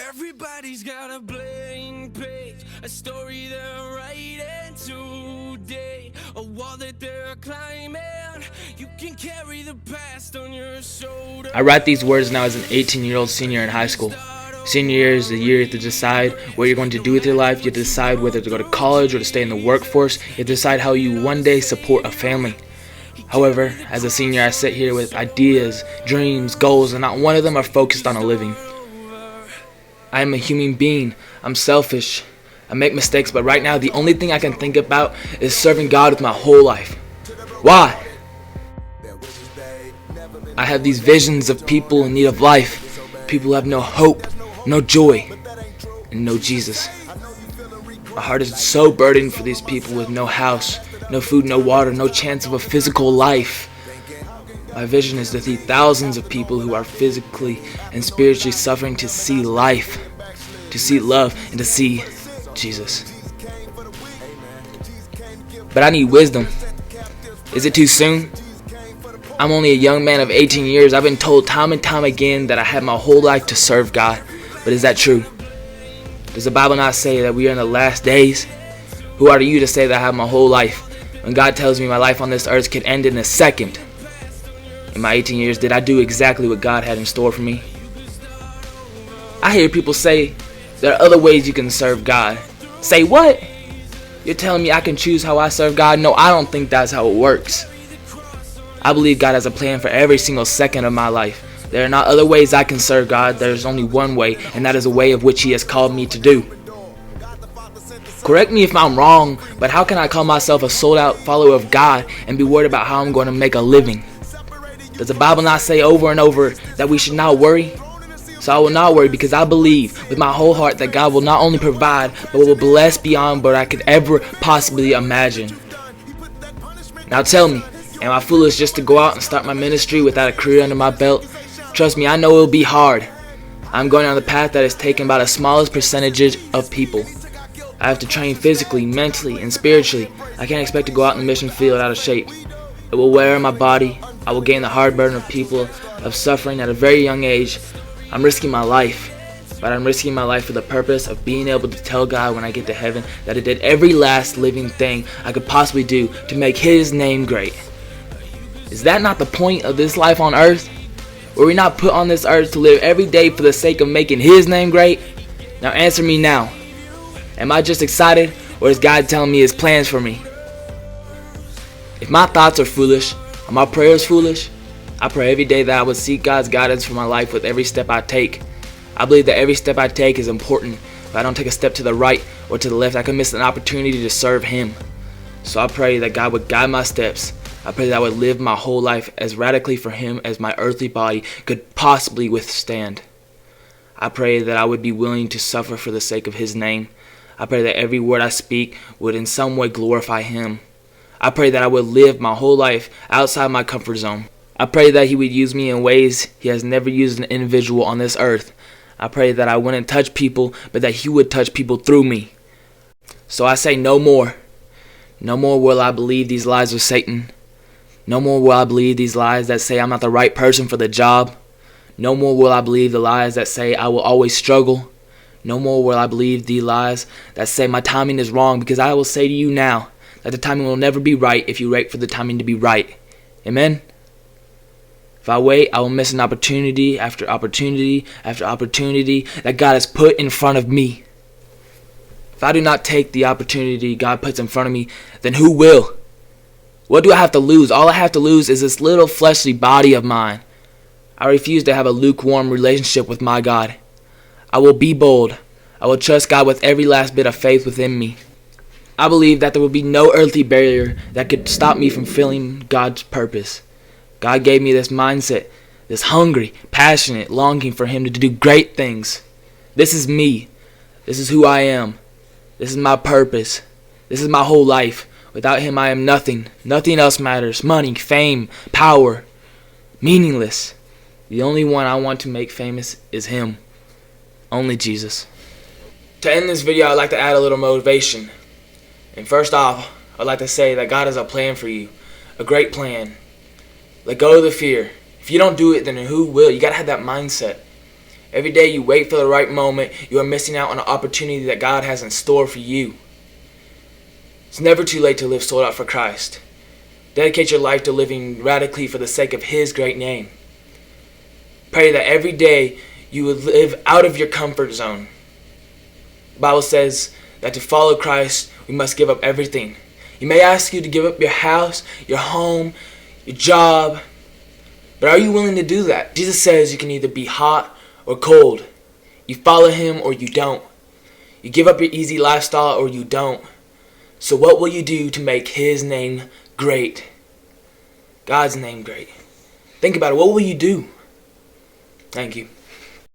Everybody's got a blank page, a story they're writing today, a wall that they're climbing. You can carry the past on your shoulder. I write these words now as an 18-year-old senior in high school. Senior year is the year you have to decide what you're going to do with your life. You have to decide whether to go to college or to stay in the workforce. You have to decide how you one day support a family. However, as a senior, I sit here with ideas, dreams, goals, and not one of them are focused on a living. I am a human being. I'm selfish. I make mistakes, but right now the only thing I can think about is serving God with my whole life. Why? I have these visions of people in need of life, people who have no hope, no joy, and no Jesus. My heart is so burdened for these people with no house, no food, no water, no chance of a physical life. My vision is to see thousands of people who are physically and spiritually suffering to see life, to see love, and to see Jesus. But I need wisdom. Is it too soon? I'm only a young man of 18 years. I've been told time and time again that I have my whole life to serve God. But is that true? Does the Bible not say that we are in the last days? Who are you to say that I have my whole life when God tells me my life on this earth could end in a second? In my 18 years, did I do exactly what God had in store for me? I hear people say there are other ways you can serve God. Say what? You're telling me I can choose how I serve God? No, I don't think that's how it works. I believe God has a plan for every single second of my life. There are not other ways I can serve God. There's only one way, and that is a way of which He has called me to do. Correct me if I'm wrong, but how can I call myself a sold-out follower of God and be worried about how I'm going to make a living? Does the Bible not say over and over that we should not worry? So I will not worry, because I believe with my whole heart that God will not only provide, but will bless beyond what I could ever possibly imagine. Now tell me, am I foolish just to go out and start my ministry without a career under my belt? Trust me, I know it will be hard. I'm going on the path that is taken by the smallest percentage of people. I have to train physically, mentally, and spiritually. I can't expect to go out in the mission field out of shape. It will wear on my body. I will gain the hard burden of people, of suffering at a very young age. I'm risking my life, but I'm risking my life for the purpose of being able to tell God when I get to heaven that I did every last living thing I could possibly do to make His name great. Is that not the point of this life on earth? Were we not put on this earth to live every day for the sake of making His name great? Now answer me now. Am I just excited, or is God telling me His plans for me? If my thoughts are foolish, are my prayers foolish? I pray every day that I would seek God's guidance for my life with every step I take. I believe that every step I take is important. If I don't take a step to the right or to the left, I could miss an opportunity to serve Him. So I pray that God would guide my steps. I pray that I would live my whole life as radically for Him as my earthly body could possibly withstand. I pray that I would be willing to suffer for the sake of His name. I pray that every word I speak would in some way glorify Him. I pray that I would live my whole life outside my comfort zone. I pray that He would use me in ways He has never used an individual on this earth. I pray that I wouldn't touch people, but that He would touch people through me. So I say no more. No more will I believe these lies of Satan. No more will I believe these lies that say I'm not the right person for the job. No more will I believe the lies that say I will always struggle. No more will I believe the lies that say my timing is wrong, because I will say to you now that the timing will never be right if you wait for the timing to be right. Amen? If I wait, I will miss an opportunity after opportunity after opportunity that God has put in front of me. If I do not take the opportunity God puts in front of me, then who will? What do I have to lose? All I have to lose is this little fleshly body of mine. I refuse to have a lukewarm relationship with my God. I will be bold. I will trust God with every last bit of faith within me. I believe that there will be no earthly barrier that could stop me from fulfilling God's purpose. God gave me this mindset, this hungry, passionate longing for Him to do great things. This is me. This is who I am. This is my purpose. This is my whole life. Without Him, I am nothing. Nothing else matters. Money, fame, power, meaningless. The only one I want to make famous is Him. Only Jesus. To end this video, I'd like to add a little motivation. And first off, I'd like to say that God has a plan for you. A great plan. Let go of the fear. If you don't do it, then who will? You got to have that mindset. Every day you wait for the right moment, you are missing out on an opportunity that God has in store for you. It's never too late to live sold out for Christ. Dedicate your life to living radically for the sake of His great name. Pray that every day you would live out of your comfort zone. The Bible says that to follow Christ, we must give up everything. He may ask you to give up your house, your home, your job, but are you willing to do that? Jesus says you can either be hot or cold. You follow Him or you don't. You give up your easy lifestyle or you don't. So what will you do to make His name great? God's name great. Think about it. What will you do? Thank you.